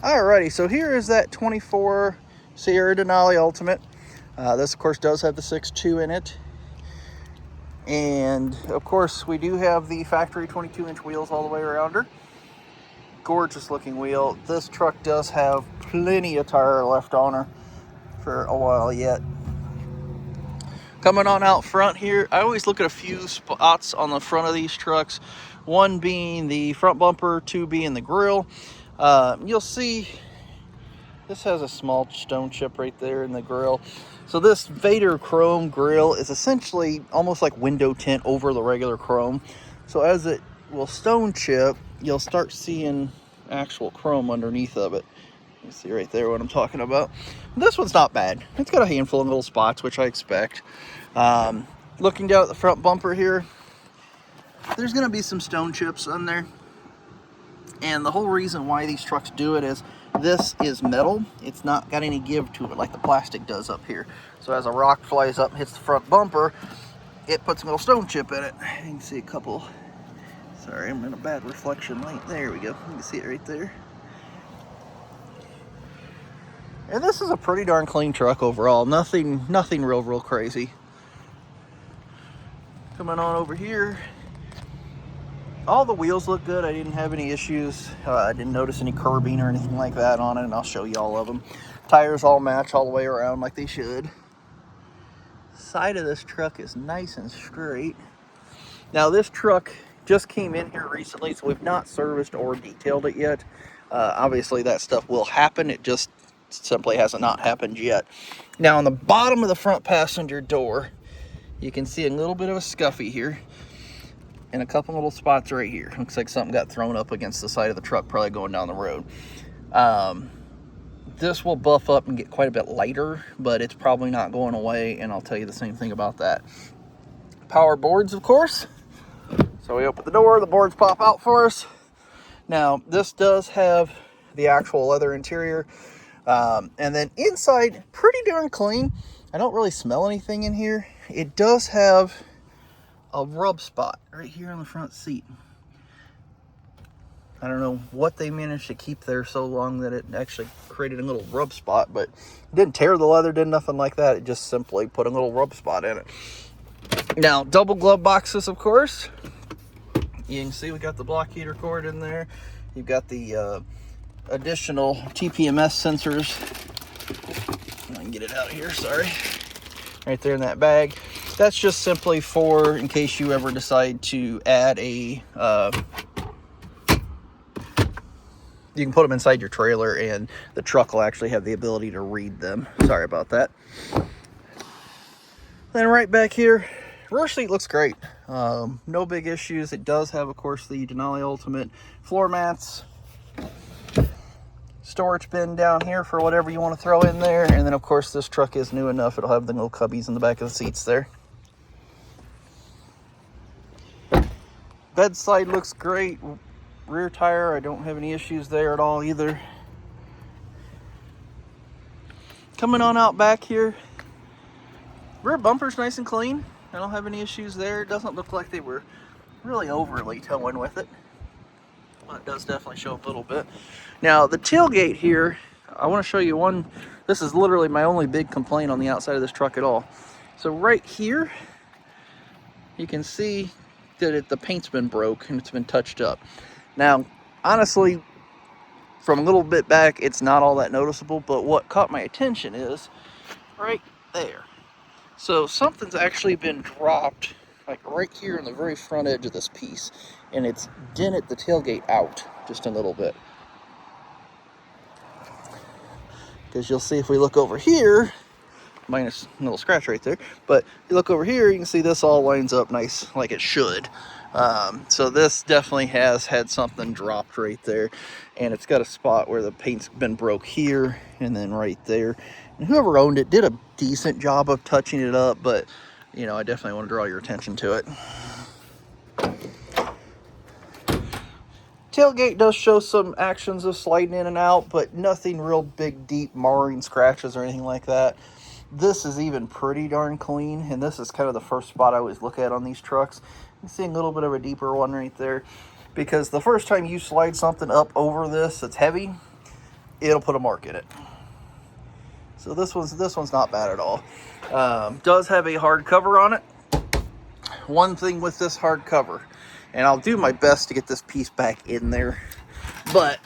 Alrighty, so here is that 24 Sierra Denali Ultimate. This, of course, does have the 6.2 in it. And, of course, we do have the factory 22-inch wheels all the way around her. Gorgeous looking wheel. This truck does have plenty of tire left on her for a while yet. Coming on out front here, I always look at a few spots on the front of these trucks. One being the front bumper, two being the grill. You'll see this has a small stone chip right there in the grill. So this Vader chrome grill is essentially almost like window tint over the regular chrome. So as it will stone chip, you'll start seeing actual chrome underneath of it. You see right there what I'm talking about. This one's not bad. It's got a handful of little spots, which I expect. Looking down at the front bumper here, there's going to be some stone chips on there. And the whole reason why these trucks do it is this is metal. It's not got any give to it like the plastic does up here. So as a rock flies up and hits the front bumper, it puts a little stone chip in it. You can see a couple. Sorry, I'm in a bad reflection light. There we go. You can see it right there. And this is a pretty darn clean truck overall. Nothing real crazy. Coming on over here. All the wheels look good. I didn't have any issues. I didn't notice any curbing or anything like that on it, and I'll show you all of them. Tires all match all the way around like they should. Side of this truck is nice and straight. Now this truck just came in here recently, so we've not serviced or detailed it yet. Obviously that stuff will happen. It just simply hasn't not happened yet. Now on the bottom of the front passenger door, you can see a little bit of a scuffy here. And a couple little spots right here. Looks like something got thrown up against the side of the truck, probably going down the road. This will buff up and get quite a bit lighter, but it's probably not going away, and I'll tell you the same thing about that. Power boards, of course. So we open the door, the boards pop out for us. Now, this does have the actual leather interior. And then inside, pretty darn clean. I don't really smell anything in here. It does have a rub spot right here on the front seat. I don't know what they managed to keep there so long that it actually created a little rub spot, but it didn't tear the leather, did nothing like that. It just simply put a little rub spot in it. Now, double glove boxes, of course. You can see we got the block heater cord in there. You've got the additional TPMS sensors. I can get it out of here, sorry. Right there in that bag. That's just simply for in case you ever decide to add a, you can put them inside your trailer and the truck will actually have the ability to read them. Sorry about that. Then right back here, rear seat looks great. No big issues. It does have, of course, the Denali Ultimate floor mats. Storage bin down here for whatever you want to throw in there. And then, of course, this truck is new enough. It'll have the little cubbies in the back of the seats there. Bedside looks great. Rear tire, I don't have any issues there at all either. Coming on out back here. Rear bumper's nice and clean. I don't have any issues there. It doesn't look like they were really overly towing with it. Well, it does definitely show up a little bit. Now, the tailgate here, I want to show you one. This is literally my only big complaint on the outside of this truck at all. So right here, you can see that the paint's been broke and it's been touched up. Now, honestly, from a little bit back, it's not all that noticeable, but what caught my attention is right there. So something's actually been dropped, like right here in the very front edge of this piece, and it's dented the tailgate out just a little bit. Because you'll see if we look over here, minus a little scratch right there, but you look over here, you can see this all lines up nice like it should. So this definitely has had something dropped right there, and it's got a spot where the paint's been broke here and then right there. And whoever owned it did a decent job of touching it up, but you know, I definitely want to draw your attention to it. Tailgate does show some actions of sliding in and out, but nothing real big, deep, marring scratches or anything like that. This is even pretty darn clean, and this is kind of the first spot I always look at on these trucks. I'm seeing a little bit of a deeper one right there, because the first time you slide something up over this that's heavy, it'll put a mark in it. So this one's not bad at all. Does have a hard cover on it. One thing with this hard cover, and I'll do my best to get this piece back in there, but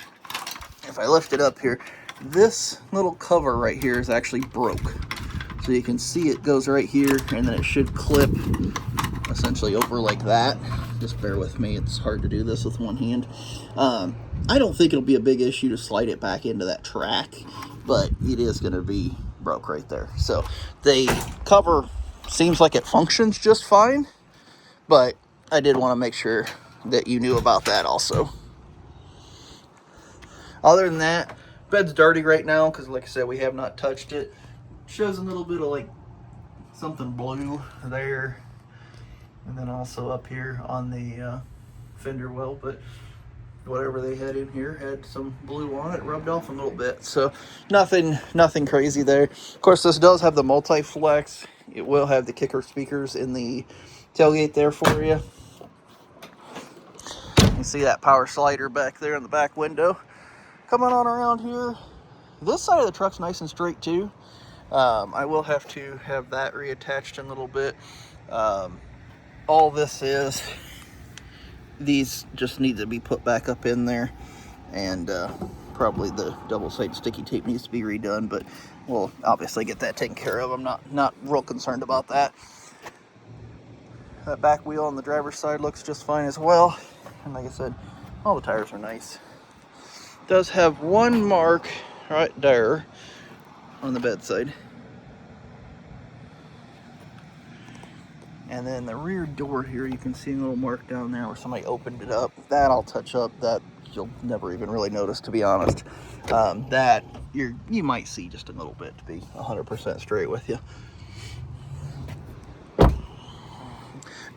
if I lift it up here, this little cover right here is actually broke. So you can see it goes right here, and then it should clip essentially over like that. Just bear with me, it's hard to do this with one hand. I don't think it'll be a big issue to slide it back into that track, but it is going to be broke right there. So the cover seems like it functions just fine, but I did want to make sure that you knew about that also. Other than that, bed's dirty right now because, like I said, we have not touched it. Shows a little bit of like something blue there, and then also up here on the fender well, but whatever they had in here had some blue on it, rubbed off a little bit. So nothing crazy there. Of course, this does have the multi-flex. It will have the kicker speakers in the tailgate there for you. You can see that power slider back there in the back window. Coming on around here, this side of the truck's nice and straight too. I will have to have that reattached in a little bit. All this is, these just need to be put back up in there, and probably the double-sided sticky tape needs to be redone, but we'll obviously get that taken care of. I'm not real concerned about that. That back wheel on the driver's side looks just fine as well, and like I said, all the tires are nice. Does have one mark right there on the bedside. And then the rear door here, you can see a little mark down there where somebody opened it up. That I'll touch up. That you'll never even really notice, to be honest. That you might see just a little bit, to be 100% straight with you.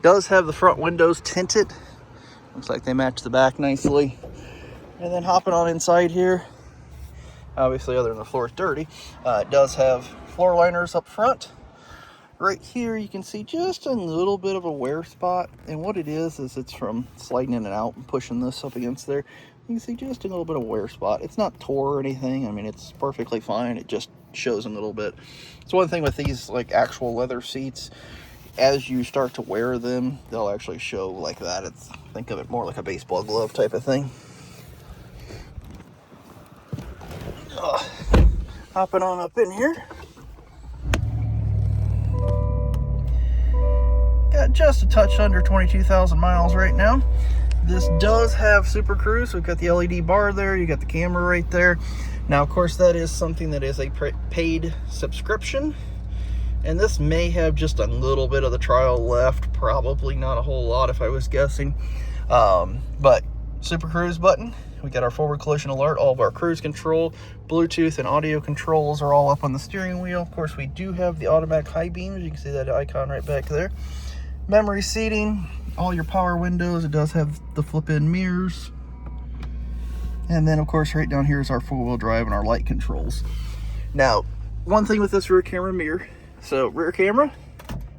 Does have the front windows tinted. Looks like they match the back nicely. And then hopping on inside here, obviously other than the floor is dirty, it does have floor liners up front. Right here you can see just a little bit of a wear spot, and what it is it's from sliding in and out and pushing this up against there. You can see just a little bit of wear spot. It's not tore or anything. I mean, it's perfectly fine. It just shows a little bit. It's one thing with these like actual leather seats, as you start to wear them, they'll actually show like that. Think of it more like a baseball glove type of thing. Hopping on up in here. Got just a touch under 22,000 miles right now. This does have Super Cruise. So we've got the LED bar there. You got the camera right there. Now, of course, that is something that is a paid subscription. And this may have just a little bit of the trial left. Probably not a whole lot if I was guessing. But Super Cruise button. We got our forward collision alert, all of our cruise control, Bluetooth and audio controls are all up on the steering wheel. Of course, we do have the automatic high beams. You can see that icon right back there. Memory seating, all your power windows. It does have the flip-in mirrors. And then, of course, right down here is our four-wheel drive and our light controls. Now, one thing with this rear camera mirror. So, rear camera,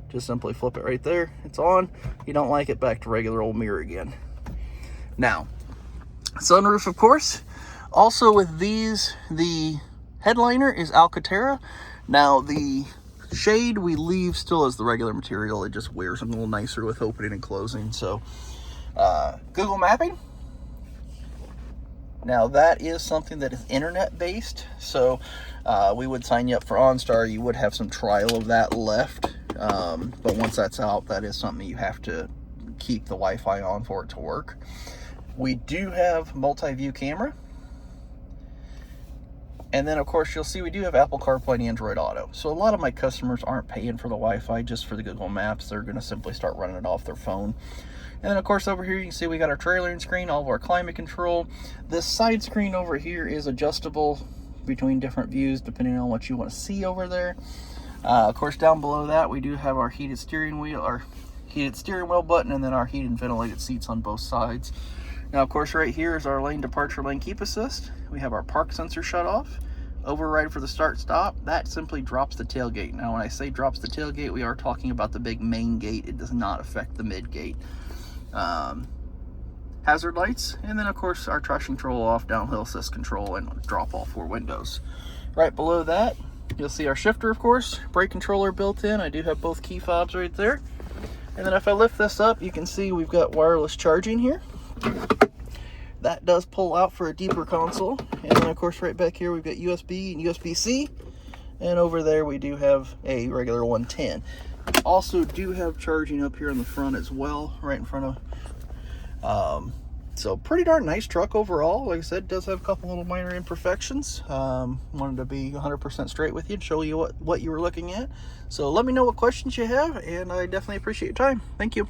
just simply flip it right there. It's on. You don't like it, back to regular old mirror again. Now, sunroof, of course. Also with these, the headliner is Alcantara. Now the shade we leave still as the regular material. It just wears them a little nicer with opening and closing. So Google Mapping. Now that is something that is internet based. So we would sign you up for OnStar. You would have some trial of that left. But once that's out, that is something you have to keep the Wi-Fi on for it to work. We do have multi-view camera. And then, of course, you'll see we do have Apple CarPlay and Android Auto. So a lot of my customers aren't paying for the Wi-Fi just for the Google Maps. They're going to simply start running it off their phone. And then, of course, over here you can see we got our trailering screen, all of our climate control. This side screen over here is adjustable between different views depending on what you want to see over there. Of course, down below that we do have our heated steering wheel button, and then our heated and ventilated seats on both sides. Now, of course, right here is our lane departure, lane keep assist. We have our park sensor shut off. Override for the start stop. That simply drops the tailgate. Now, when I say drops the tailgate, we are talking about the big main gate. It does not affect the mid gate. hazard lights, and then of course our traction control off, downhill assist control, and drop all 4 windows. Right below that, you'll see our shifter, of course, brake controller built in. I do have both key fobs right there. And then if I lift this up, you can see we've got wireless charging here. That does pull out for a deeper console. And then of course right back here we've got USB and USB-C. And over there we do have a regular 110. Also do have charging up here in the front as well, right in front of. So pretty darn nice truck overall. Like I said, does have a couple little minor imperfections. Wanted to be 100% straight with you and show you what you were looking at. So let me know what questions you have, and I definitely appreciate your time. Thank you.